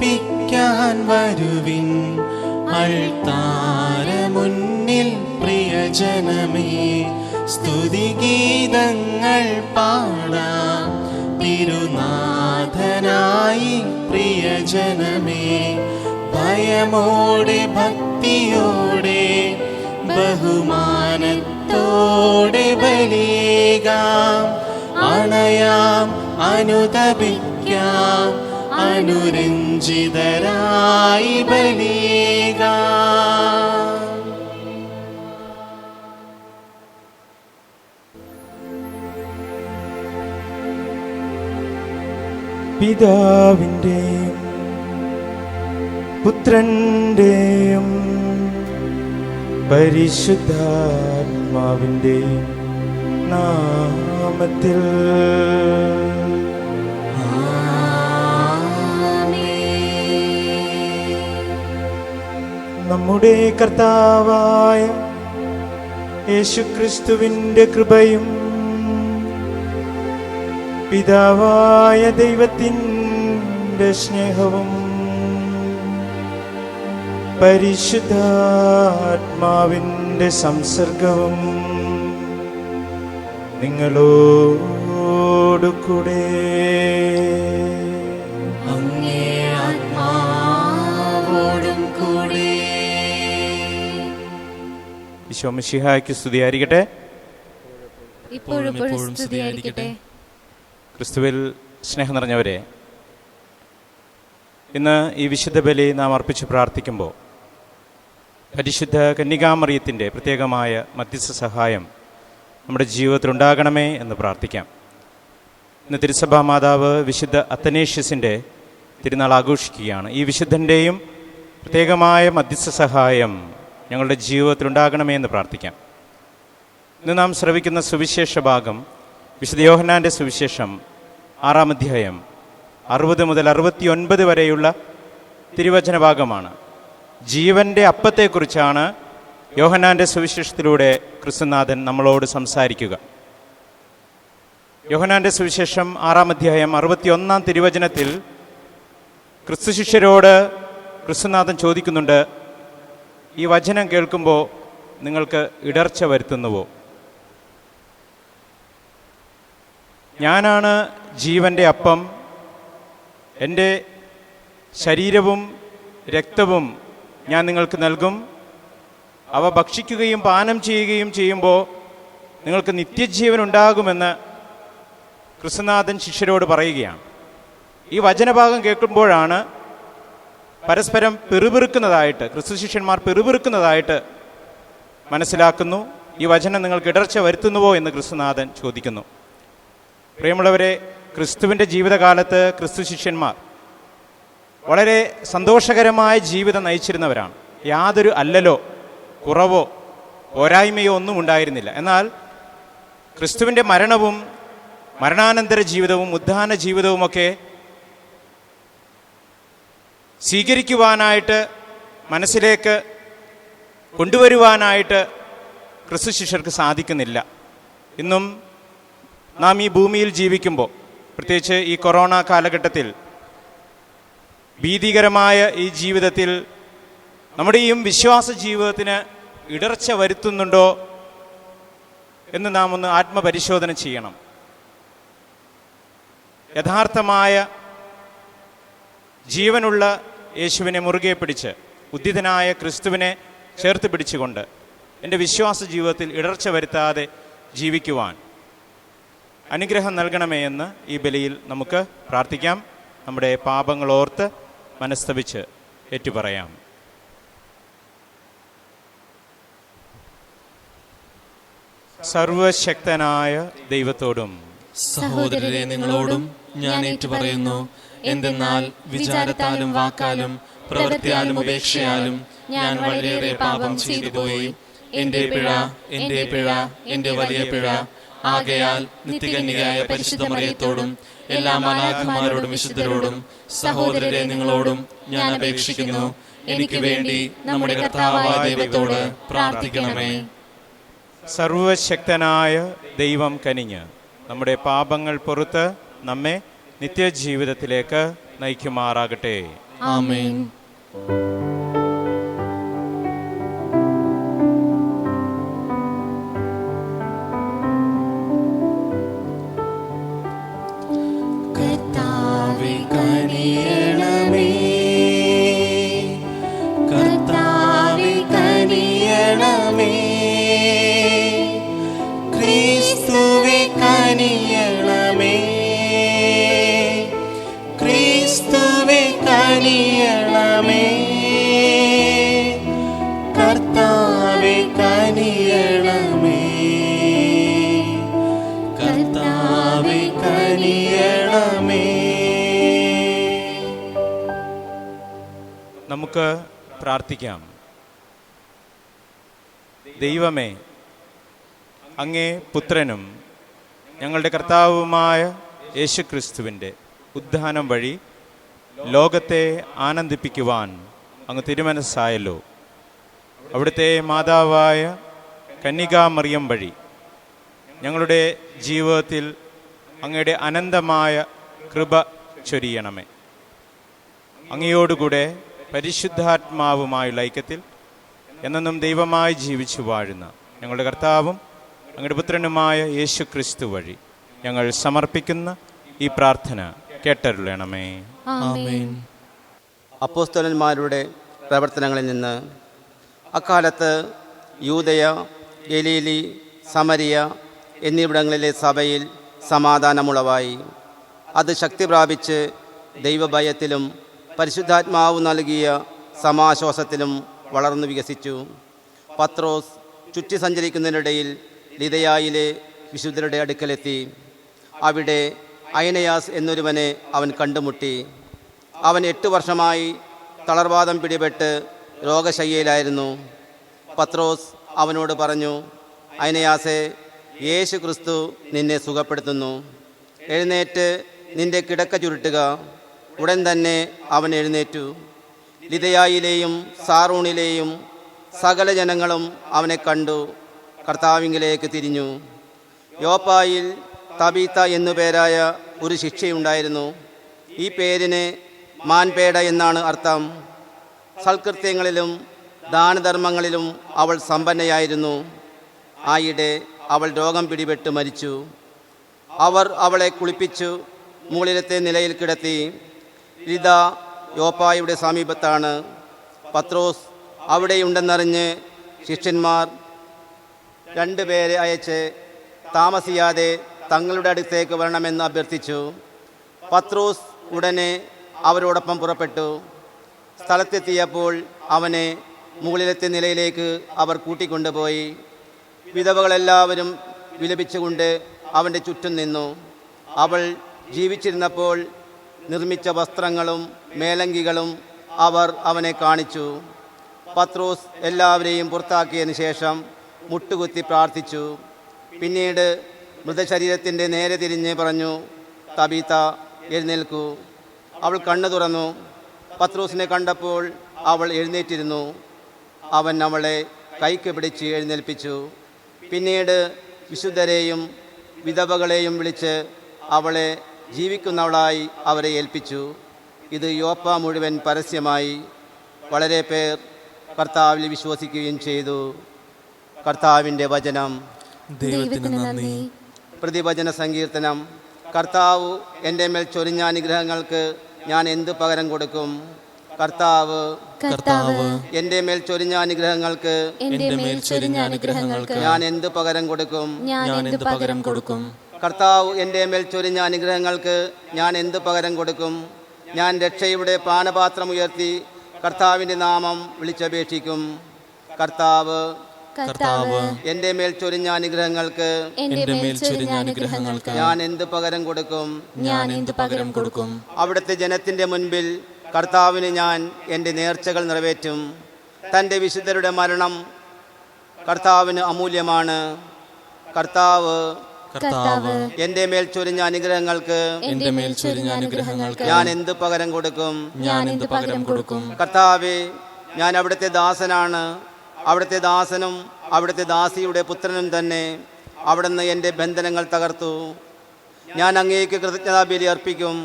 അർപ്പിക്കാൻ വരുവിൻ അൾത്താര മുന്നിൽ പ്രിയജനമേ. സ്തുതിഗീതങ്ങൾ പാടാം തിരുനാഥനായി പ്രിയജനമേ. ഭയമോടെ ഭക്തിയോടെ ബഹുമാനത്തോടെ ബലിയേകാം. അണയാം അനുതപിക്കാം അനുരഞ്ജിതരായി ബലിയേകാം. പിതാവിൻ്റെയും പുത്രൻ്റെയും പരിശുദ്ധാത്മാവിൻ്റെയും നാമത്തിൽ നമ്മുടെ കർത്താവായ യേശുക്രിസ്തുവിൻ്റെ കൃപയും പിതാവായ ദൈവത്തിൻ്റെ സ്നേഹവും പരിശുദ്ധാത്മാവിൻ്റെ സംസർഗവും നിങ്ങളോടു കൂടെ. അങ്ങേ ആത്മാവോടും കൂടെ. ഈശോ മിശിഹായ്ക്ക് സ്തുതിയായിരിക്കട്ടെ. ഇപ്പോഴും സ്തുതിയായിരിക്കട്ടെ. ക്രിസ്തുവിൽ സ്നേഹം നിറഞ്ഞവരെ, ഇന്ന് ഈ വിശുദ്ധ ബലി നാം അർപ്പിച്ച് പ്രാർത്ഥിക്കുമ്പോൾ പരിശുദ്ധ കന്യകാമറിയത്തിൻ്റെ പ്രത്യേകമായ മധ്യസ്ഥ സഹായം നമ്മുടെ ജീവിതത്തിൽ ഉണ്ടാകണമേ എന്ന് പ്രാർത്ഥിക്കാം. ഇന്ന് തിരുസഭാ മാതാവ് വിശുദ്ധ അത്തനേഷ്യസിൻ്റെ തിരുനാൾ ആഘോഷിക്കുകയാണ്. ഈ വിശുദ്ധൻ്റെയും പ്രത്യേകമായ മധ്യസ്ഥ സഹായം ഞങ്ങളുടെ ജീവിതത്തിൽ ഉണ്ടാകണമേ എന്ന് പ്രാർത്ഥിക്കാം. ഇന്ന് നാം ശ്രവിക്കുന്ന സുവിശേഷ ഭാഗം വിശുദ്ധ യോഹന്നാൻ്റെ സുവിശേഷം 6-ാം അധ്യായം 60 മുതൽ 69 വരെയുള്ള തിരുവചന ഭാഗമാണ്. ജീവൻ്റെ അപ്പത്തെക്കുറിച്ചാണ് യോഹന്നാൻ്റെ സുവിശേഷത്തിലൂടെ ക്രിസ്തുനാഥൻ നമ്മളോട് സംസാരിക്കുക. യോഹന്നാൻ്റെ സുവിശേഷം 6-ാം അധ്യായം 61-ാം തിരുവചനത്തിൽ ക്രിസ്തു ശിഷ്യരോട് ക്രിസ്തുനാഥൻ ചോദിക്കുന്നുണ്ട്, ഈ വചനം കേൾക്കുമ്പോൾ നിങ്ങൾക്ക് ഇടർച്ച വരുത്തുന്നുവോ? ഞാനാണ് ജീവൻ്റെ അപ്പം, എൻ്റെ ശരീരവും രക്തവും ഞാൻ നിങ്ങൾക്ക് നൽകും. അവ ഭക്ഷിക്കുകയും പാനം ചെയ്യുകയും ചെയ്യുമ്പോൾ നിങ്ങൾക്ക് നിത്യജീവൻ ഉണ്ടാകുമെന്ന് ക്രിസ്തുനാഥൻ ശിഷ്യരോട് പറയുകയാണ്. ഈ വചനഭാഗം കേൾക്കുമ്പോഴാണ് പരസ്പരം പിറുപിറുക്കുന്നതായിട്ട് ക്രിസ്തു ശിഷ്യന്മാർ പിറുപിറുക്കുന്നതായിട്ട് മനസ്സിലാക്കുന്നു. ഈ വചനം നിങ്ങൾക്ക് ഇടർച്ച വരുത്തുന്നുവോ എന്ന് ക്രിസ്തുനാഥൻ ചോദിക്കുന്നു. പ്രിയമുള്ളവരെ, ക്രിസ്തുവിൻ്റെ ജീവിതകാലത്ത് ക്രിസ്തു ശിഷ്യന്മാർ വളരെ സന്തോഷകരമായ ജീവിതം നയിച്ചിരുന്നവരാണ്. യാതൊരു അല്ലലോ കുറവോ പോരായ്മയോ ഒന്നും ഉണ്ടായിരുന്നില്ല. എന്നാൽ ക്രിസ്തുവിൻ്റെ മരണവും മരണാനന്തര ജീവിതവും ഉദ്ധാന ജീവിതവുമൊക്കെ സ്വീകരിക്കുവാനായിട്ട്, മനസ്സിലേക്ക് കൊണ്ടുവരുവാനായിട്ട് ക്രിസ്തു ശിഷ്യർക്ക് സാധിക്കുന്നില്ല. ഇന്നും നാം ഈ ഭൂമിയിൽ ജീവിക്കുമ്പോൾ, പ്രത്യേകിച്ച് ഈ കൊറോണ കാലഘട്ടത്തിൽ, ഭീതികരമായ ഈ ജീവിതത്തിൽ നമ്മുടെ ഈ വിശ്വാസ ജീവിതത്തിന് ഇടർച്ച വരുത്തുന്നുണ്ടോ എന്ന് നാം ഒന്ന് ആത്മപരിശോധന ചെയ്യണം. യഥാർത്ഥമായ ജീവനുള്ള യേശുവിനെ മുറുകെ പിടിച്ച്, ഉദ്ധിതനായ ക്രിസ്തുവിനെ ചേർത്ത് പിടിച്ചുകൊണ്ട് എൻ്റെ വിശ്വാസ ജീവിതത്തിൽ ഇടർച്ച വരുത്താതെ ജീവിക്കുവാൻ അനുഗ്രഹം നൽകണമേ എന്ന് ഈ ബലിയിൽ നമുക്ക് പ്രാർത്ഥിക്കാം. നമ്മുടെ പാപങ്ങളോർത്ത് മനസ്തപിച്ച് ഏറ്റുപറയാം. സർവശക്തനായ ദൈവത്തോടും സഹോദരരെ നിങ്ങളോടും ഞാൻ ഏറ്റുപറയുന്നു. എന്തെന്നാൽ വിചാരത്താലും വാക്കാലും പ്രവൃത്തിയാലും ഉപേക്ഷയാലും ഞാൻ വളരെയേറെ പാപം ചെയ്തു പോയി. എൻ്റെ പിഴ, എൻ്റെ പിഴ, എൻ്റെ വലിയ പിഴ. ആകയാൽ നിത്യകന്യകയായ പരിശുദ്ധ മറിയത്തോടും എല്ലാ മാലാഖമാരോടും വിശുദ്ധരോടും സഹോദരരെ നിങ്ങളോടും ഞാൻ അപേക്ഷിക്കുന്നു, എനിക്ക് വേണ്ടി നമ്മുടെ കർത്താവായ ദൈവത്തോട് പ്രാർത്ഥിക്കണമേ. സർവശക്തനായ ദൈവം കനിഞ്ഞ് നമ്മുടെ പാപങ്ങൾ പുറത്ത് നമ്മെ നിത്യജീവിതത്തിലേക്ക് നയിക്കുമാറാകട്ടെ. ആമേൻ. കർത്താവേ കനിയണമേ, കർത്താവേ കനിയണമേ, ക്രിസ്തുവേ കനിയണമേ, ക്രിസ്തുവേ കനിയണമേ, കർത്താവേ കനിയണമേ, കർത്താവേ കനിയണമേ. നമുക്ക് പ്രാർത്ഥിക്കാം. ദൈവമേ, അങ്ങേ പുത്രനും ഞങ്ങളുടെ കർത്താവുമായ യേശുക്രിസ്തുവിൻ്റെ ഉദ്ധാനം വഴി ലോകത്തെ ആനന്ദിപ്പിക്കുവാൻ അങ്ങ് തിരുമനസ്സായല്ലോ. അവിടുത്തെ മാതാവായ കന്യകാമറിയം വഴി ഞങ്ങളുടെ ജീവിതത്തിൽ അങ്ങയുടെ അനന്തമായ കൃപ ചൊരിയണമേ. അങ്ങയോടുകൂടെ പരിശുദ്ധാത്മാവുമായുള്ള ഐക്യത്തിൽ എന്നെന്നും ദൈവമായി ജീവിച്ചു വാഴുന്ന ഞങ്ങളുടെ കർത്താവും അങ്ങയുടെ പുത്രനുമായ യേശു ക്രിസ്തു വഴി ഞങ്ങൾ സമർപ്പിക്കുന്ന ഈ പ്രാർത്ഥന കേട്ടരുളണമേ. ആമേൻ. അപ്പോസ്തലന്മാരുടെ പ്രവർത്തനങ്ങളിൽ നിന്ന് അക്കാലത്ത് യൂദയ, ഗലീലി, സമരിയ എന്നിവിടങ്ങളിലെ സഭയിൽ സമാധാനമുളവായി. അത് ശക്തി പ്രാപിച്ച് ദൈവഭയത്തിലും പരിശുദ്ധാത്മാവ് നൽകിയ സമാശ്വാസത്തിലും വളർന്നു വികസിച്ചു. പത്രോസ് ചുറ്റി സഞ്ചരിക്കുന്നതിനിടയിൽ ലിദയായിലെ വിശുദ്ധരുടെ അടുക്കലെത്തി. അവിടെ അയനയാസ് എന്നൊരുവനെ അവൻ കണ്ടുമുട്ടി. അവൻ 8 വർഷമായി തളർവാദം പിടിപെട്ട് രോഗശയ്യയിലായിരുന്നു. പത്രോസ് അവനോട് പറഞ്ഞു, അയനയാസേ, യേശു ക്രിസ്തു നിന്നെ സുഖപ്പെടുത്തുന്നു. എഴുന്നേറ്റ് നിന്റെ കിടക്ക ചുരുട്ടുക. ഉടൻ തന്നെ അവൻ എഴുന്നേറ്റു. ലിദയായിലെയും സാറൂണിലെയും സകല ജനങ്ങളും അവനെ കണ്ടു കർത്താവിങ്കിലേക്ക് തിരിഞ്ഞു. യോപ്പായിൽ തബീത്ത എന്നുപേരായ ഒരു ശിഷ്യയുണ്ടായിരുന്നു. ഈ പേരിന് മാൻപേട എന്നാണ് അർത്ഥം. സൽകൃത്യങ്ങളിലും ദാനധർമ്മങ്ങളിലും അവൾ സമ്പന്നയായിരുന്നു. ആയിടെ അവൾ രോഗം പിടിപെട്ട് മരിച്ചു. അവർ അവളെ കുളിപ്പിച്ചു മുകളിലത്തെ നിലയിൽ കിടത്തി. ലിദ യോപ്പായുടെ സമീപത്താണ്. പത്രോസ് അവിടെയുണ്ടെന്നറിഞ്ഞ് ശിഷ്യന്മാർ 2 പേരെ അയച്ച് താമസിയാതെ തങ്ങളുടെ അടുത്തേക്ക് വരണമെന്ന് അഭ്യർത്ഥിച്ചു. പത്രോസ് ഉടനെ അവരോടൊപ്പം പുറപ്പെട്ടു. സ്ഥലത്തെത്തിയപ്പോൾ അവനെ മുകളിലത്തെ നിലയിലേക്ക് അവർ കൂട്ടിക്കൊണ്ടുപോയി. വിധവകളെല്ലാവരും വിലപിച്ചുകൊണ്ട് അവൻ്റെ ചുറ്റും നിന്നു. അവൾ ജീവിച്ചിരുന്നപ്പോൾ നിർമ്മിച്ച വസ്ത്രങ്ങളും മേലങ്കികളും അവർ അവനെ കാണിച്ചു. പത്രോസ് എല്ലാവരെയും പുറത്താക്കിയതിന് ശേഷം മുട്ടുകുത്തി പ്രാർത്ഥിച്ചു. പിന്നീട് മൃതശരീരത്തിൻ്റെ നേരെ തിരിഞ്ഞ് പറഞ്ഞു, തബീത്ത, എഴുന്നേൽക്കൂ. അവൾ കണ്ണു തുറന്നു. പത്രോസിനെ കണ്ടപ്പോൾ അവൾ എഴുന്നേറ്റിരുന്നു. അവൻ അവളെ കൈക്ക് പിടിച്ച് എഴുന്നേൽപ്പിച്ചു. പിന്നീട് വിശുദ്ധരെയും വിധവകളെയും വിളിച്ച് അവളെ ജീവിക്കുന്നവളായി അവരെ ഏൽപ്പിച്ചു. ഇത് യോപ്പ മുഴുവൻ പരസ്യമായി. വളരെ പേർ കർത്താവിൽ വിശ്വസിക്കുകയും ചെയ്തു. കർത്താവിൻ്റെ വചനം. ദൈവത്തിന് നന്ദി. പ്രതിവചന സങ്കീർത്തനം. കർത്താവ് എൻ്റെ മേൽ ചൊരിഞ്ഞ അനുഗ്രഹങ്ങൾക്ക് ഞാൻ എന്ത് പകരം കൊടുക്കും? കർത്താവ് എൻ്റെ മേൽ ചൊരിഞ്ഞ അനുഗ്രഹങ്ങൾക്ക് ഞാൻ എന്ത് പകരം കൊടുക്കും? കർത്താവ് എൻ്റെ മേൽ ചൊരിഞ്ഞ അനുഗ്രഹങ്ങൾക്ക് ഞാൻ എന്ത് പകരം കൊടുക്കും? ഞാൻ രക്ഷയുടെ പാനപാത്രം ഉയർത്തി കർത്താവിൻ്റെ നാമം വിളിച്ചപേക്ഷിക്കും. കർത്താവ് എൻ്റെ മേൽ ചൊരിഞ്ഞ അനുഗ്രഹങ്ങൾക്ക് ഞാൻ എന്ത് പകരം കൊടുക്കും? അവിടുത്തെ ജനത്തിൻ്റെ മുൻപിൽ കർത്താവിന് ഞാൻ എൻ്റെ നേർച്ചകൾ നിറവേറ്റും. തൻ്റെ വിശുദ്ധരുടെ മരണം കർത്താവിന് അമൂല്യമാണ്. കർത്താവ് എൻ്റെ മേൽ ചൊരിഞ്ഞ അനുഗ്രഹങ്ങൾക്ക് ഞാൻ എന്ത് പകരം കൊടുക്കും? കർത്താവേ, ഞാൻ അവിടുത്തെ ദാസനാണ്. അവിടുത്തെ ദാസനും അവിടുത്തെ ദാസിയുടെ പുത്രനും തന്നെ. അവിടുന്ന് എൻ്റെ ബന്ധനങ്ങൾ തകർത്തു. ഞാൻ അങ്ങേക്ക് കൃതജ്ഞതാബലി അർപ്പിക്കും.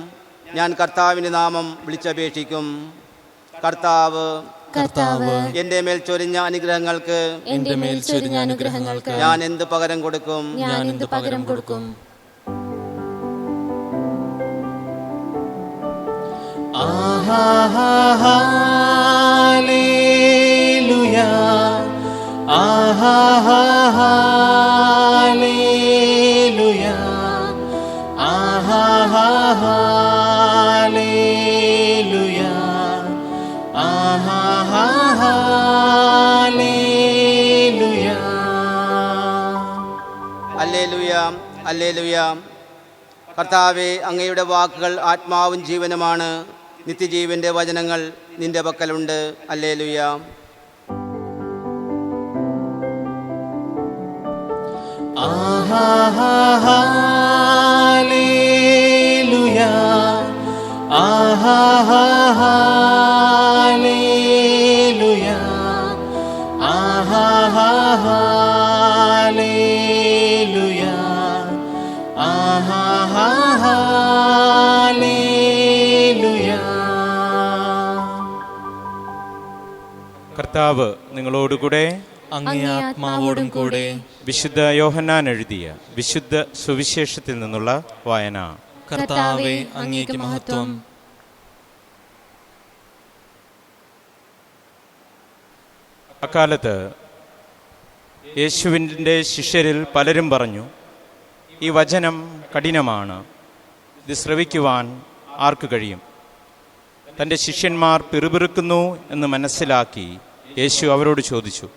ഞാൻ കർത്താവിൻ്റെ നാമം വിളിച്ചപേക്ഷിക്കും. കർത്താവ് കർത്താവ് എൻ്റെ മേൽ ചൊരിഞ്ഞ അനുഗ്രഹങ്ങൾക്ക് എന്റെ മേൽ ചൊരിഞ്ഞ അനുഗ്രഹങ്ങൾക്ക് ഞാൻ എന്ത് പകരം കൊടുക്കും? ഞാൻ എന്ത് പകരം കൊടുക്കും? ഹല്ലേലൂയാ, ഹല്ലേലൂയാ, ഹല്ലേലൂയാ, ഹല്ലേലൂയാ. ഹല്ലേലൂയ, ഹല്ലേലൂയ. കർത്താവേ, അങ്ങയുടെ വാക്കുകൾ ആത്മാവും ജീവനുമാണ്. നിത്യജീവന്റെ വചനങ്ങൾ നിന്റെ പക്കലുണ്ട്. ഹല്ലേലൂയ. ഹല്ലേലൂയാ, ഹല്ലേലൂയാ, ഹല്ലേലൂയാ, ഹല്ലേലൂയാ. കർത്താവ് നിങ്ങളോടുകൂടെ, അങ്ങേ ആത്മാവോടും കൂടെ. വിശുദ്ധ യോഹന്നാൻ എഴുതിയ വിശുദ്ധ സുവിശേഷത്തിൽ നിന്നുള്ള വായന. കർത്താവേ, അങ്ങേക്ക് മഹത്വം. അക്കാലത്ത് യേശുവിൻ്റെ ശിഷ്യരിൽ പലരും പറഞ്ഞു, ഈ വചനം കഠിനമാണ്, ഇത് ശ്രവിക്കുവാൻ ആർക്ക് കഴിയും? തൻ്റെ ശിഷ്യന്മാർ പിറുപിറുക്കുന്നു എന്ന് മനസ്സിലാക്കി യേശു അവരോട് ചോദിച്ചു,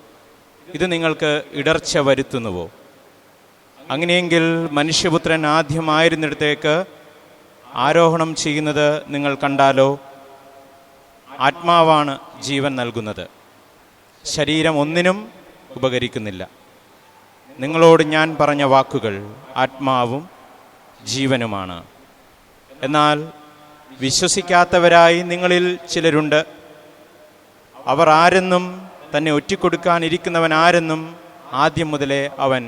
ഇത് നിങ്ങൾക്ക് ഇടർച്ച വരുത്തുന്നുവോ? അങ്ങനെയെങ്കിൽ മനുഷ്യപുത്രൻ ആദ്യമായിരുന്നിടത്തേക്ക് ആരോഹണം ചെയ്യുന്നത് നിങ്ങൾ കണ്ടാലോ? ആത്മാവാണ് ജീവൻ നൽകുന്നത്, ശരീരം ഒന്നിനും ഉപകരിക്കുന്നില്ല. നിങ്ങളോട് ഞാൻ പറഞ്ഞ വാക്കുകൾ ആത്മാവും ജീവനുമാണ്. എന്നാൽ വിശ്വസിക്കാത്തവരായി നിങ്ങളിൽ ചിലരുണ്ട്. അവർ ആരെന്നും തന്നെ ഒറ്റിക്കൊടുക്കാനിരിക്കുന്നവൻ ആരെന്നും ആദ്യം മുതലേ അവൻ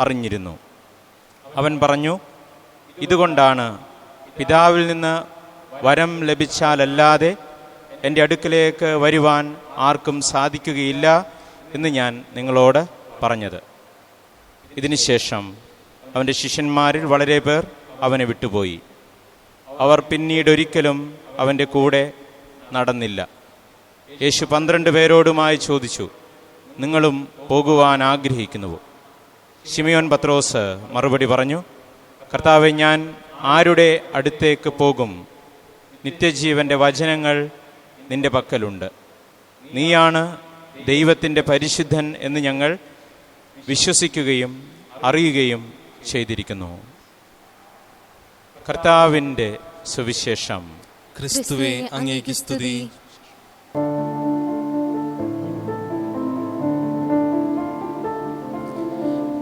അറിഞ്ഞിരുന്നു. അവൻ പറഞ്ഞു, ഇതുകൊണ്ടാണ് പിതാവിൽ നിന്ന് വരം ലഭിച്ചാലല്ലാതെ എൻ്റെ അടുക്കലേക്ക് വരുവാൻ ആർക്കും സാധിക്കുകയില്ല എന്ന് ഞാൻ നിങ്ങളോട് പറഞ്ഞത്. ഇതിനുശേഷം അവൻ്റെ ശിഷ്യന്മാരിൽ വളരെ പേർ അവനെ വിട്ടുപോയി. അവർ പിന്നീടൊരിക്കലും അവൻ്റെ കൂടെ നടന്നില്ല. യേശു 12 പേരോടുമായി ചോദിച്ചു, നിങ്ങളും പോകുവാൻ ആഗ്രഹിക്കുന്നുവോ? ശിമയോൻ പത്രോസ് മറുപടി പറഞ്ഞു, കർത്താവേ, ഞാൻ ആരുടെ അടുത്തേക്ക് പോകും? നിത്യജീവൻ്റെ വചനങ്ങൾ നിന്റെ പക്കലുണ്ട്. നീയാണ് ദൈവത്തിൻ്റെ പരിശുദ്ധൻ എന്ന് ഞങ്ങൾ വിശ്വസിക്കുകയും അറിയുകയും ചെയ്തിരിക്കുന്നു. കർത്താവിൻ്റെ സുവിശേഷം. ക്രിസ്തുവേ, അങ്ങേക്ക് സ്തുതി.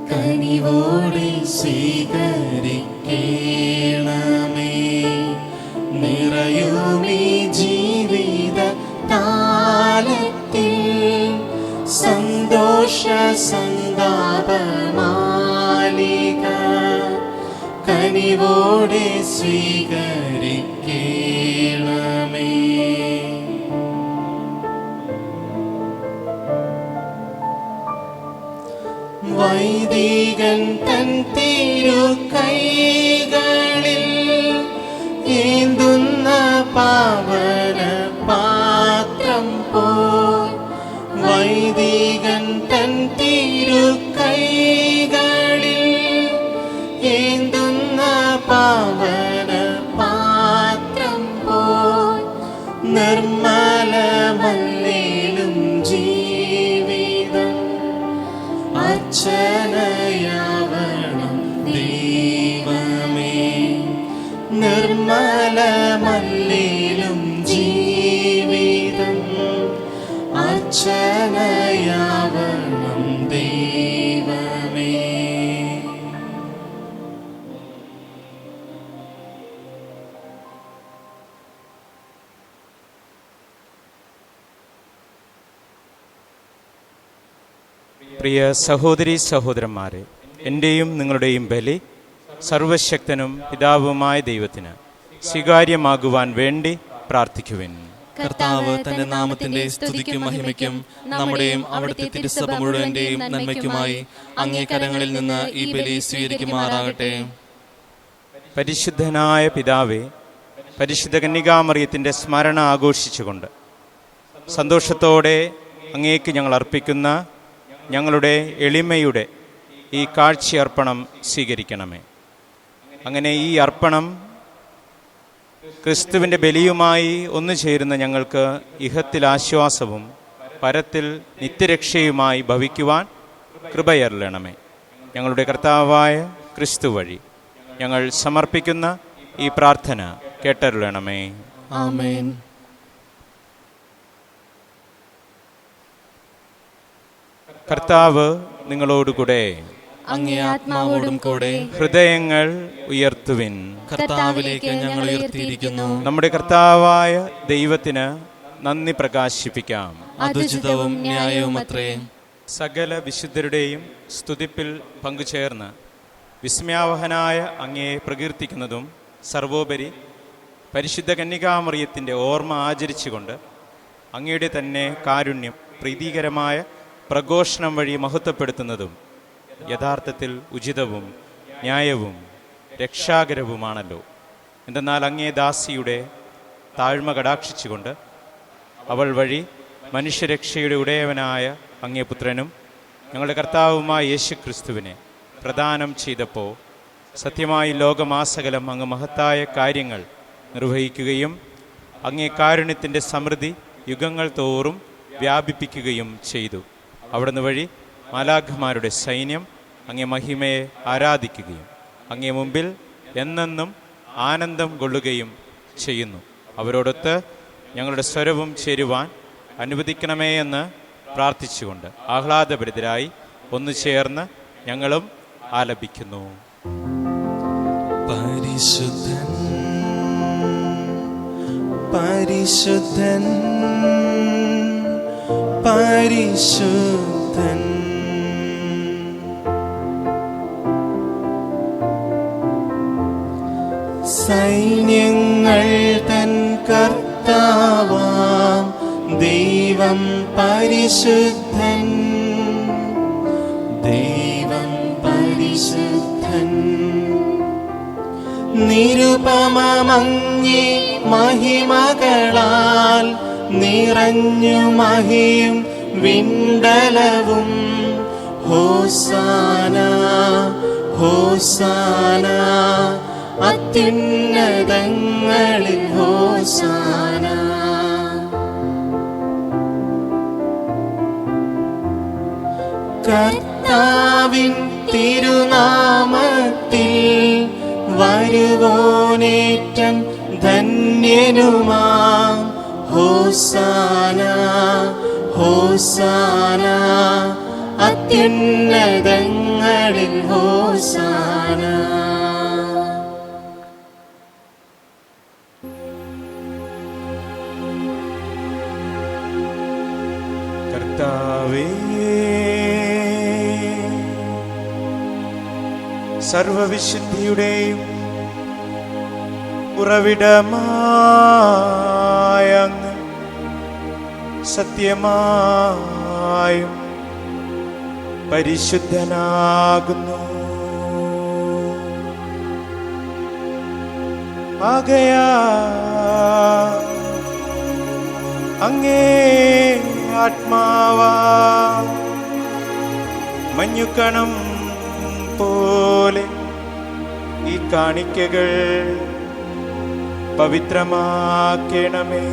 കനിവോടെ സ്വീകരിക്കണമേ, നിറയുമീ ജീവിത താലത്തിൽ സന്തോഷ സന്താപമാലിക. കനിവോടെ സ്വീകരിക്കണമേ. വൈദികൻ തൻ തിരുകൈകളിൽ ഏന്തുന്ന പാവന പാത്രം പോ, വൈദികൻ തൻ തിരുകൈകളിൽ ഏന്തുന്ന പാവന പാത്രം പോ, നിർമ്മലമല്ലേലും ജീവിതം അർച്ചനയാവണം ദൈവമേ. നിർമ്മലമല്ലേലും ജീവിതം അർച്ചനയാവണം ദൈവമേ. പ്രിയ സഹോദരീ സഹോദരന്മാരെ, എൻ്റെയും നിങ്ങളുടെയും ബലി സർവശക്തനും പിതാവുമായ ദൈവത്തിന് സ്വീകാര്യമാകുവാൻ വേണ്ടി പ്രാർത്ഥിക്കുവിൻ. കർത്താവ് തന്റെ നാമത്തിന്റെ സ്തുതിക്കും മഹിമയ്ക്കും നമ്മുടെയും അവിടുത്തെ തിരുസഭ മുഴുവന്റെയും നന്മയ്ക്കുമായി അങ്ങേ കരങ്ങളിൽ നിന്ന് ഈ ബലി സ്വീകരിക്കുമാറാകട്ടെ. പരിശുദ്ധനായ പിതാവേ, പരിശുദ്ധ കന്യകാമറിയത്തിൻ്റെ സ്മരണ ആഘോഷിച്ചുകൊണ്ട് സന്തോഷത്തോടെ അങ്ങേക്ക് ഞങ്ങൾ അർപ്പിക്കുന്ന ഞങ്ങളുടെ എളിമയുടെ ഈ കാഴ്ചയർപ്പണം സ്വീകരിക്കണമേ. അങ്ങനെ ഈ അർപ്പണം ക്രിസ്തുവിൻ്റെ ബലിയുമായി ഒന്നു ചേരുന്ന ഞങ്ങൾക്ക് ഇഹത്തിൽ ആശ്വാസവും പരത്തിൽ നിത്യരക്ഷയുമായി ഭവിക്കുവാൻ കൃപയരുളണമേ. ഞങ്ങളുടെ കർത്താവായ ക്രിസ്തു വഴി ഞങ്ങൾ സമർപ്പിക്കുന്ന ഈ പ്രാർത്ഥന കേട്ടരുളണമേ. ആമേൻ. കർത്താവ് നിങ്ങളോടുകൂടെ, അങ്ങേ ആത്മാവോടും കൂടെ. ഹൃദയങ്ങൾ ഉയർത്തുവിൻ. കർത്താവിലേക്ക് ഞങ്ങൾ ഉയർത്തിയിരിക്കുന്നു. നമ്മുടെ കർത്താവായ ദൈവത്തിന് നന്ദി പ്രകാശിപ്പിക്കാം. അതുചിതവും ന്യായവുമത്രേ. സകല വിശുദ്ധരുടെയും സ്തുതിപ്പിൽ പങ്കുചേർന്ന് വിസ്മയാവഹനായ അങ്ങയെ പ്രകീർത്തിക്കുന്നതും സർവോപരി പരിശുദ്ധ കന്യകാമറിയത്തിൻ്റെ ഓർമ്മ ആചരിച്ചുകൊണ്ട് അങ്ങയുടെ തന്നെ കാരുണ്യം പ്രീതികരമായ പ്രഘോഷണം വഴി മഹത്വപ്പെടുത്തുന്നതും യഥാർത്ഥത്തിൽ ഉചിതവും ന്യായവും രക്ഷാകരവുമാണല്ലോ. എന്തെന്നാൽ അങ്ങേ ദാസിയുടെ താഴ്മ കടാക്ഷിച്ചുകൊണ്ട് അവൾ വഴി മനുഷ്യരക്ഷയുടെ ഉടയവനായ അങ്ങേ പുത്രനും ഞങ്ങളുടെ കർത്താവുമായ യേശു ക്രിസ്തുവിനെ പ്രദാനം ചെയ്തപ്പോൾ സത്യമായി ലോകമാസകലം അങ്ങ് മഹത്തായ കാര്യങ്ങൾ നിർവഹിക്കുകയും അങ്ങേ കാരുണ്യത്തിൻ്റെ സമൃദ്ധി യുഗങ്ങൾ തോറും വ്യാപിപ്പിക്കുകയും ചെയ്തു. അവിടുന്ന് വഴി മാലാഖമാരുടെ സൈന്യം അങ്ങേ മഹിമയെ ആരാധിക്കുകയും അങ്ങേ മുമ്പിൽ എന്നെന്നും ആനന്ദം കൊള്ളുകയും ചെയ്യുന്നു. അവരോടൊത്ത് ഞങ്ങളുടെ സ്വരവും ചേരുവാൻ അനുവദിക്കണമേ എന്ന് പ്രാർത്ഥിച്ചുകൊണ്ട് ആഹ്ലാദഭരിതരായി ഒന്നു ചേർന്ന് ഞങ്ങളും ആലപിക്കുന്നു. പരിശുദ്ധൻ പരിശുദ്ധൻ പരിശുദ്ധൻ സൈന്യങ്ങൾ തൻ കർത്താവാം ദൈവം പരിശുദ്ധൻ, ദൈവം പരിശുദ്ധൻ. നിരുപമമങ്ങേ മഹിമകളാൽ നിറഞ്ഞു മഹിയും വിണ്ടലവും. ഹോസാന ഹോസാന അത്യുന്നതങ്ങളിൽ ഹോസാന. കർത്താവിൻ തിരുനാമത്തിൽ വരുവോനേറ്റം ധന്യനുമാം. ഹോസാന ഹോസാന അത്യുന്നതങ്ങളിൽ ഹോസാന. കർത്താവേ, സർവവിശുദ്ധിയുടെയും ഉറവിടമായ അങ്ങ് സത്യമായും പരിശുദ്ധനാകുന്നു. ആകയാൽ അങ്ങേ ആത്മാവാ മഞ്ഞുകണം പോലെ ഈ കാണിക്കകൾ പവിത്രമാക്കണമേ.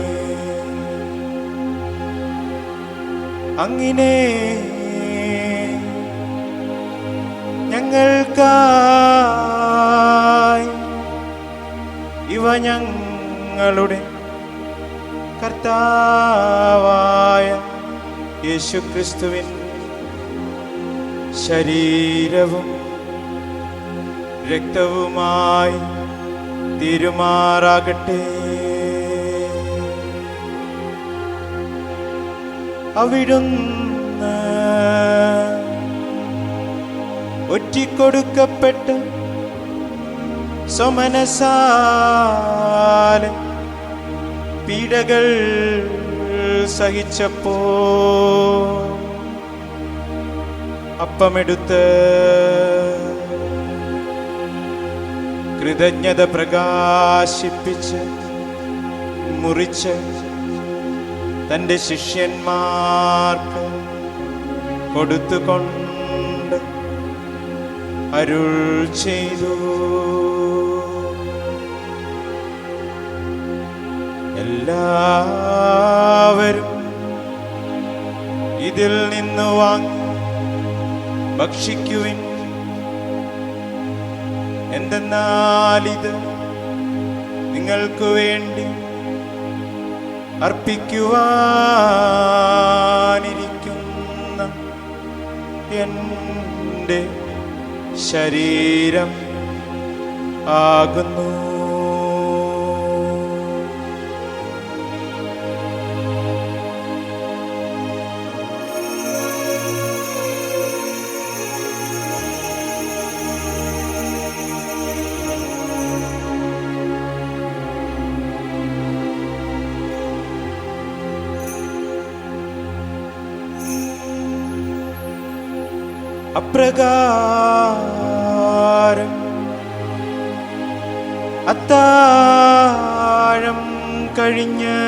അങ്ങിനെ ഞങ്ങൾക്കായി ഇവ ഞങ്ങളുടെ കർത്താവായ യേശുക്രിസ്തുവിൻ ശരീരവും രക്തവുമായി തീരുമാറാകട്ടെ. അവിടുന്ന് ഒറ്റിക്കൊടുക്കപ്പെട്ട് സ്വമനസാലെ പീഡകൾ സഹിച്ചപ്പോ അപ്പമെടുത്ത് കൃതജ്ഞത പ്രകാശിപ്പിച്ച് മുറിച്ച് തൻ്റെ ശിഷ്യന്മാർക്ക് കൊടുത്തുകൊണ്ട് അരുൾ ചെയ്തു, എല്ലാവരും ഇതിൽ നിന്ന് വാങ്ങി ഭക്ഷിക്കുവിൻ. എന്തെന്നാൽ ഇത് നിങ്ങൾക്ക് വേണ്ടി അർപ്പിക്കുവാനിരിക്കുന്ന എൻ്റെ ശരീരം ആകുന്നു. അപ്രകാരം അത്താഴം കഴിഞ്ഞ്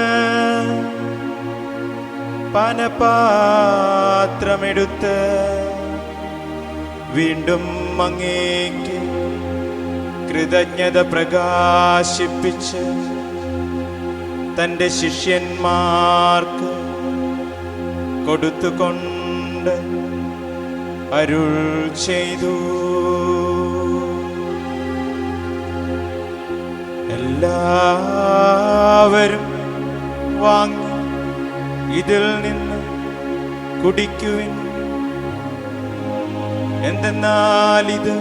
പാനപാത്രമെടുത്ത് വീണ്ടും അങ്ങേക്ക് കൃതജ്ഞത പ്രകാശിപ്പിച്ച് തൻ്റെ ശിഷ്യന്മാർക്ക് കൊടുത്തുകൊണ്ട് അരുൾ ചെയ്തു, എല്ലാവരും വാങ്ങി ഇതിൽ നിന്ന് കുടിക്കുവിൻ. എന്തെന്നാൽ ഇത്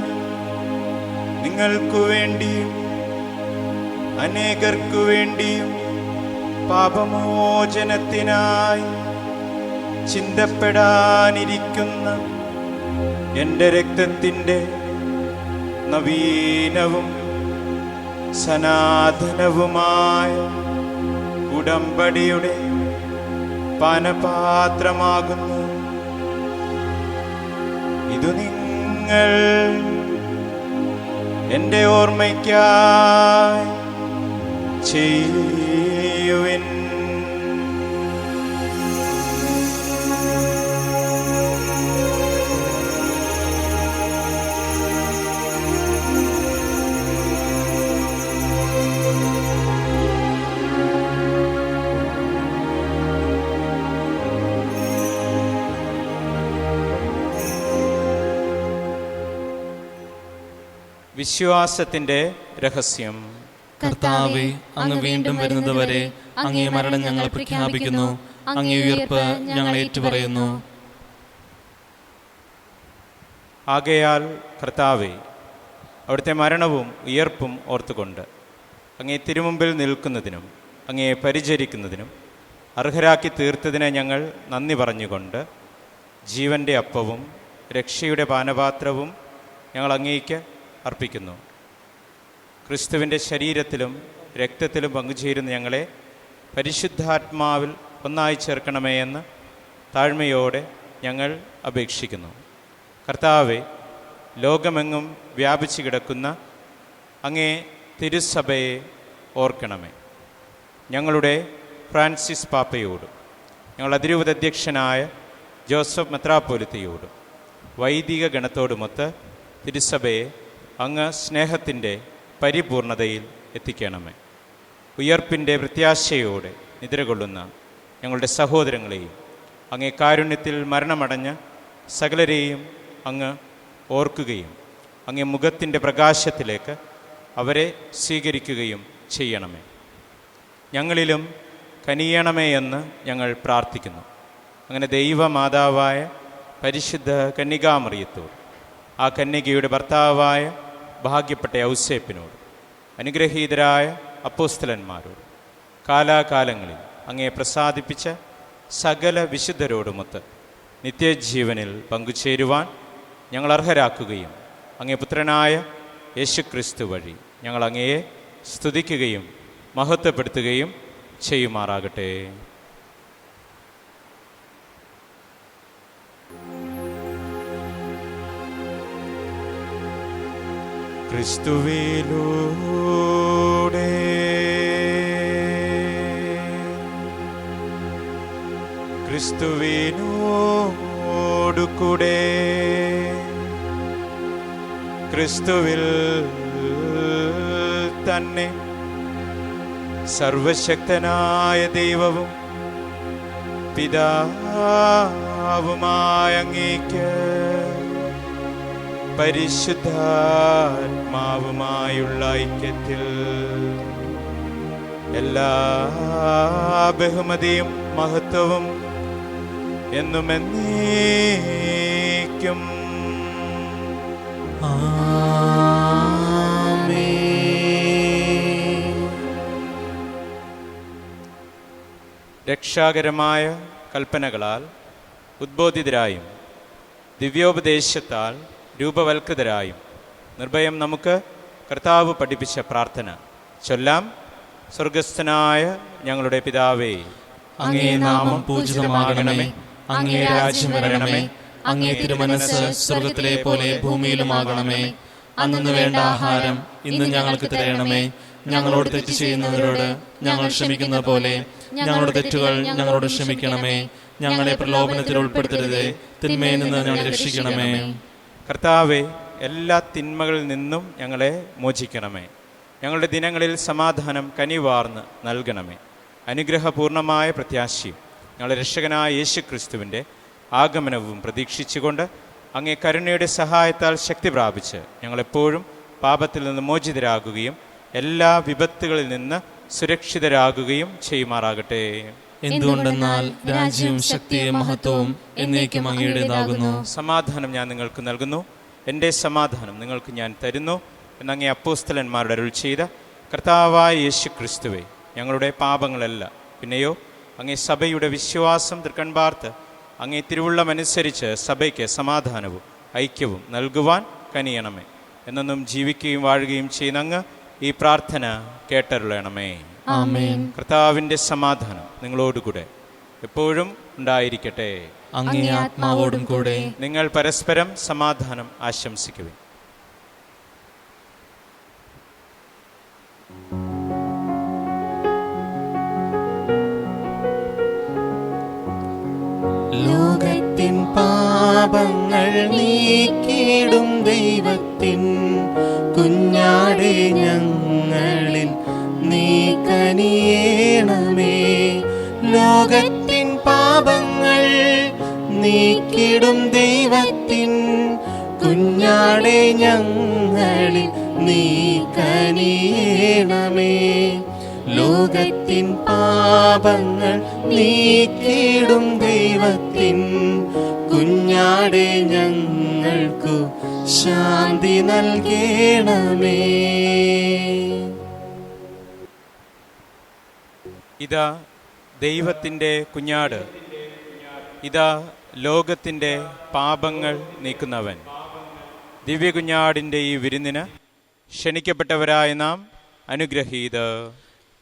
നിങ്ങൾക്കു വേണ്ടിയും അനേകർക്കു വേണ്ടിയും പാപമോചനത്തിനായി ചിന്തപ്പെടാനിരിക്കുന്ന എൻ്റെ രക്തത്തിൻ്റെ നവീനവും സനാതനവുമായ ഉടമ്പടിയുടെ പാനപാത്രമാകുന്നു. ഇതു നിങ്ങൾ എൻ്റെ ഓർമ്മയ്ക്കായി ചെയ്യുവിൻ. വിശ്വാസത്തിന്റെ രഹസ്യം. കർത്താവേ, അങ്ങ് വീണ്ടും വരുന്നതുവരെ അങ്ങേ മരണം ഞങ്ങൾ പ്രഖ്യാപിക്കുന്നു, അങ്ങേ ഉയർപ്പ് ഞങ്ങൾ ഏറ്റുപറയുന്നു. ആകയാൽ കർത്താവേ, അവിടുത്തെ മരണവും ഉയർപ്പും ഓർത്തുകൊണ്ട് അങ്ങേ തിരുമുമ്പിൽ നിൽക്കുന്നതിനും അങ്ങേ പരിചരിക്കുന്നതിനും അർഹരാക്കി തീർത്തതിനെ ഞങ്ങൾ നന്ദി പറഞ്ഞുകൊണ്ട് ജീവൻ്റെ അപ്പവും രക്ഷയുടെ പാനപാത്രവും ഞങ്ങൾ അങ്ങേക്ക് അർപ്പിക്കുന്നു. ക്രിസ്തുവിൻ്റെ ശരീരത്തിലും രക്തത്തിലും പങ്കുചേരുന്ന ഞങ്ങളെ പരിശുദ്ധാത്മാവിൽ ഒന്നായി ചേർക്കണമേ എന്ന് താഴ്മയോടെ ഞങ്ങൾ അപേക്ഷിക്കുന്നു. കർത്താവെ, ലോകമെങ്ങും വ്യാപിച്ചു കിടക്കുന്ന അങ്ങേ തിരുസഭയെ ഓർക്കണമേ. ഞങ്ങളുടെ ഫ്രാൻസിസ് പാപ്പയോടും ഞങ്ങളുടെ അതിരൂപത അധ്യക്ഷനായ ജോസഫ് മെത്രാപ്പോലിത്തയോടും വൈദിക ഗണത്തോടുമൊത്ത് തിരുസഭയെ അങ്ങ് സ്നേഹത്തിൻ്റെ പരിപൂർണതയിൽ എത്തിക്കണമേ. ഉയർപ്പിൻ്റെ പ്രത്യാശയോടെ നിദ്രകൊള്ളുന്ന ഞങ്ങളുടെ സഹോദരങ്ങളെയും അങ്ങേ കാരുണ്യത്തിൽ മരണമടഞ്ഞ സകലരെയും അങ്ങ് ഓർക്കുകയും അങ്ങേ മുഖത്തിൻ്റെ പ്രകാശത്തിലേക്ക് അവരെ സ്വീകരിക്കുകയും ചെയ്യണമേ. ഞങ്ങളിലും കനിയണമേ എന്ന് ഞങ്ങൾ പ്രാർത്ഥിക്കുന്നു. അങ്ങനെ ദൈവമാതാവായ പരിശുദ്ധ കന്യകാമറിയത്തോട്, ആ കന്യകയുടെ ഭർത്താവായ ഭാഗ്യപ്പെട്ട ഔസേപ്പിനോട്, അനുഗ്രഹീതരായ അപ്പോസ്തലന്മാരോട്, കാലാകാലങ്ങളിൽ അങ്ങേ പ്രസാദിപ്പിച്ച സകല വിശുദ്ധരോടുമൊത്ത് നിത്യജീവനിൽ പങ്കുചേരുവാൻ ഞങ്ങൾ അർഹരാക്കുകയും അങ്ങേ പുത്രനായ യേശുക്രിസ്തു വഴി ഞങ്ങൾ അങ്ങയെ സ്തുതിക്കുകയും മഹത്വപ്പെടുത്തുകയും ചെയ്യുമാറാകട്ടെ. ക്രിസ്തുവിലൂടെ ക്രിസ്തുവിനോടുകൂടെ ക്രിസ്തുവിൽ തന്നെ സർവശക്തനായ ദൈവവും പിതാവുമായ അങ്ങേക്ക് പരിശുദ്ധാത്മാവുമായുള്ള ഐക്യത്തിൽ എല്ലാ ബഹുമതിയും മഹത്വവും എന്നും എന്നേക്കും രക്ഷാകരമായ കൽപ്പനകളാൽ ഉദ്ബോധിതരായും ദിവ്യോപദേശത്താൽ രൂപവൽകൃതരായും നിർഭയം നമുക്ക് കർത്താവ് പഠിപ്പിച്ച പ്രാർത്ഥന ചൊല്ലാം. സ്വർഗസ്ഥനായ ഞങ്ങളുടെ പിതാവേ, അങ്ങേ നാമം പൂജിതമാകണമേ. അങ്ങേ രാജ്യം വരണമേ. അങ്ങേ തിരുമനസ്സ് സ്വർഗത്തിലെ പോലെ ഭൂമിയിലുമാകണമേ. അന്നു വേണ്ട ആഹാരം ഇന്ന് ഞങ്ങൾക്ക് തരണമേ. ഞങ്ങളോട് തെറ്റ് ചെയ്യുന്നവരോട് ഞങ്ങൾ ക്ഷമിക്കുന്ന പോലെ ഞങ്ങളുടെ തെറ്റുകൾ ഞങ്ങളോട് ക്ഷമിക്കണമേ. ഞങ്ങളെ പ്രലോഭനത്തിൽ ഉൾപ്പെടുത്തരുതേ, തിന്മയിൽ നിന്ന് ഞങ്ങളെ രക്ഷിക്കണമേ. കർത്താവെ, എല്ലാ തിന്മകളിൽ നിന്നും ഞങ്ങളെ മോചിക്കണമേ. ഞങ്ങളുടെ ദിനങ്ങളിൽ സമാധാനം കനിവാർന്ന് നൽകണമേ. അനുഗ്രഹപൂർണമായ പ്രത്യാശയും ഞങ്ങളുടെ രക്ഷകനായ യേശു ക്രിസ്തുവിൻ്റെ ആഗമനവും പ്രതീക്ഷിച്ചുകൊണ്ട് അങ്ങേ കരുണയുടെ സഹായത്താൽ ശക്തി പ്രാപിച്ച് ഞങ്ങളെപ്പോഴും പാപത്തിൽ നിന്ന് മോചിതരാകുകയും എല്ലാ വിപത്തുകളിൽ നിന്ന് സുരക്ഷിതരാകുകയും ചെയ്യുമാറാകട്ടെ. എന്തുകൊണ്ടെന്നാൽ രാജ്യവും ശക്തിയും മഹത്വവും എന്നേക്കും അങ്ങയുടേതാകുന്നു. സമാധാനം ഞാൻ നിങ്ങൾക്ക് നൽകുന്നു, എൻ്റെ സമാധാനം നിങ്ങൾക്ക് ഞാൻ തരുന്നു എന്നങ്ങേ അപ്പോസ്തലന്മാരുടെ അരുൾ ചെയ്ത കർത്താവായ യേശു ക്രിസ്തുവേ, ഞങ്ങളുടെ പാപങ്ങളല്ല പിന്നെയോ അങ്ങേ സഭയുടെ വിശ്വാസം തൃക്കൺപാർത്ത് അങ്ങേ തിരുവുള്ളമനുസരിച്ച് സഭയ്ക്ക് സമാധാനവും ഐക്യവും നൽകുവാൻ കനിയണമേ. എന്നും ജീവിക്കുകയും വാഴുകയും ചെയ്യുന്ന അങ്ങ് ഈ പ്രാർത്ഥന കേട്ടരുളണമേ. ആമേൻ. കർത്താവിൻ്റെ സമാധാനം നിങ്ങളോടുകൂടെ എപ്പോഴും ഉണ്ടായിരിക്കട്ടെ. അങ്ങേ ആത്മാവോടും കൂടെ. നിങ്ങൾ പരസ്പരം സമാധാനം ആശംസിക്കുവിൻ. ലോകത്തിൻ പാപങ്ങൾ നീക്കിടും ദൈവത്തിൻ കുഞ്ഞാടേ, ഞങ്ങളിൽ നീ കനിയേണമേ. ലോകത്തിൻ പാപങ്ങൾ നീക്കിടും ദൈവത്തിൻ കുഞ്ഞാടേ, ഞങ്ങളിൽ നീ കനിയേണമേ. ലോകത്തിൻ പാപങ്ങൾ നീക്കിടും ദൈവത്തിൻ കുഞ്ഞാടേ, ഞങ്ങൾക്കു ശാന്തി നൽകേണമേ. ഇതാ ദൈവത്തിൻ്റെ കുഞ്ഞാട്, ഇതാ ലോകത്തിൻ്റെ പാപങ്ങൾ നീക്കുന്നവൻ. ദിവ്യകുഞ്ഞാടിൻ്റെ ഈ വിരുന്നിന് ക്ഷണിക്കപ്പെട്ടവരായ നാം അനുഗ്രഹീത.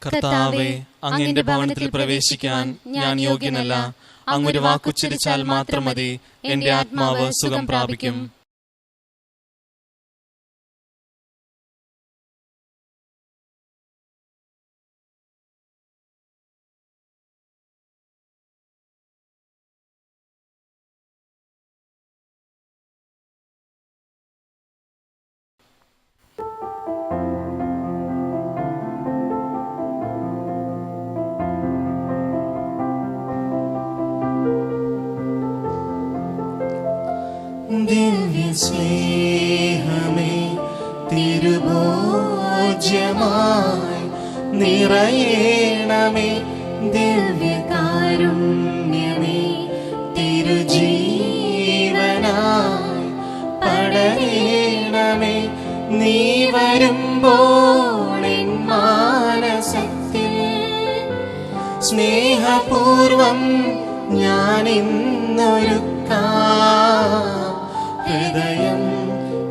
കർത്താവേ, അങ്ങയുടെ ഭവനത്തിൽ പ്രവേശിക്കാൻ ഞാൻ യോഗ്യനല്ല. അങ്ങൊരു വാക്കുച്ചരിച്ചാൽ മാത്രം മതി, എന്റെ ആത്മാവ് സുഖം പ്രാപിക്കും. ദിവ്യസ്നേഹമേ, തിരുഭോജ്യമായി നിറയേണമേ. ദിവ്യകാരുണ്യമേ, തിരുജീവനായി പടരേണമേ. നീ വരുമ്പോൾ എൻ മാനസത്തിൽ സ്നേഹപൂർവം ഞാനിന്നൊരുക്കാം. ഹൃദയം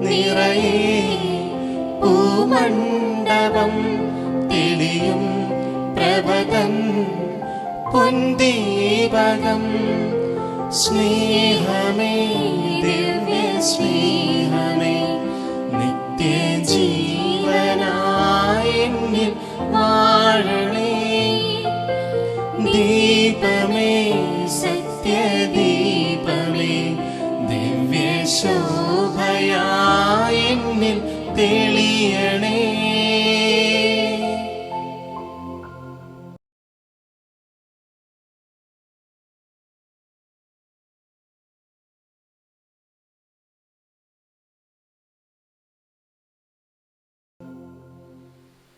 നിറയെ പൂമണ്ഡപം തെളിയും പ്രഭ പ്രഭതൻ പൊൻദീപകം സ്നേഹമേ ദിവ്യ സ്നേഹമേ നിത്യജീവനായി എന്നിൽ വാഴണേ ദീപമേ സത്യദീപമേ ദിവ്യശോഭയായി എന്നിൽ തെളിയണേ.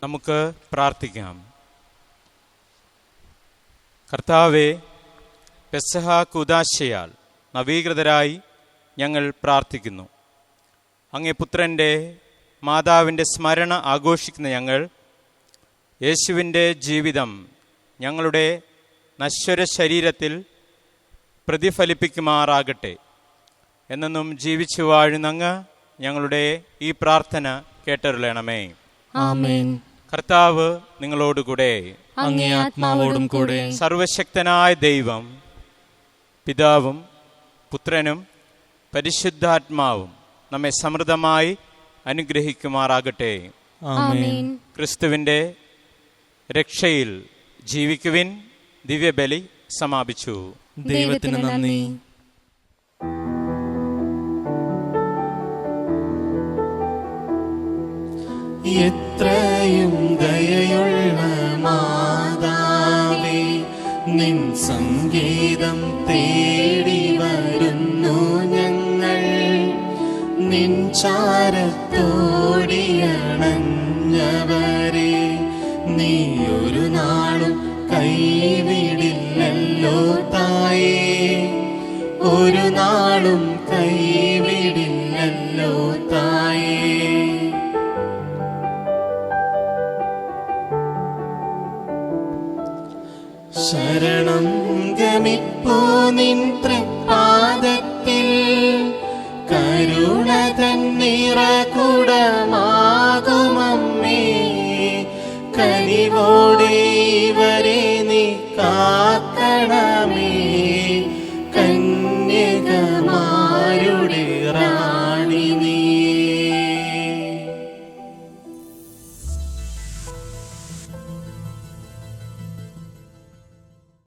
നമുക്ക് പ്രാർത്ഥിക്കാം. കർത്താവേ, പെസഹ കൂദാശയാൽ നവീകൃതരായി ഞങ്ങൾ പ്രാർത്ഥിക്കുന്നു. അങ്ങേ പുത്രൻ്റെ മാതാവിൻ്റെ സ്മരണ ആഘോഷിക്കുന്ന ഞങ്ങൾ യേശുവിൻ്റെ ജീവിതം ഞങ്ങളുടെ നശ്വര ശരീരത്തിൽ പ്രതിഫലിപ്പിക്കുമാറാകട്ടെ. എന്നെന്നും ജീവിച്ചു വാഴുന്നങ്ങ് ഞങ്ങളുടെ ഈ പ്രാർത്ഥന കേട്ടരുളണമേ. ആമേൻ. കർത്താവ് നിങ്ങളോടുകൂടെ, അങ്ങേ ആത്മാവോടും കൂടെ. സർവശക്തനായ ദൈവം പിതാവും പുത്രനും പരിശുദ്ധാത്മാവും നമ്മെ സമൃദ്ധമായി അനുഗ്രഹിക്കുമാറാകട്ടെ. ആമേൻ. ക്രിസ്തുവിൻ്റെ രക്ഷയിൽ ജീവിക്കുവിൻ. ദിവ്യബലി സമാപിച്ചു. ദൈവത്തിന് നന്ദി. എത്രയും ദയയുള്ള മാതാവേ, നിൻ സംഗീതം തേടി വരുന്നു ഞങ്ങൾ. നിൻ ചാരത്തോടിയണഞ്ഞവരെ നീ ഒരു നാളും കൈവിടില്ലല്ലോ തായേ, ഒരു നാളും കൈവിടില്ലല്ലോ തായേ. ശരണം ഗമിപ്പൂ നിൻ തൃപ്പാദത്തിൽ, കരുണ തന്നിറകുടമാകുമമ്മേ. കനിവോടെ ഇവരെ നീ കാക്കണമേ.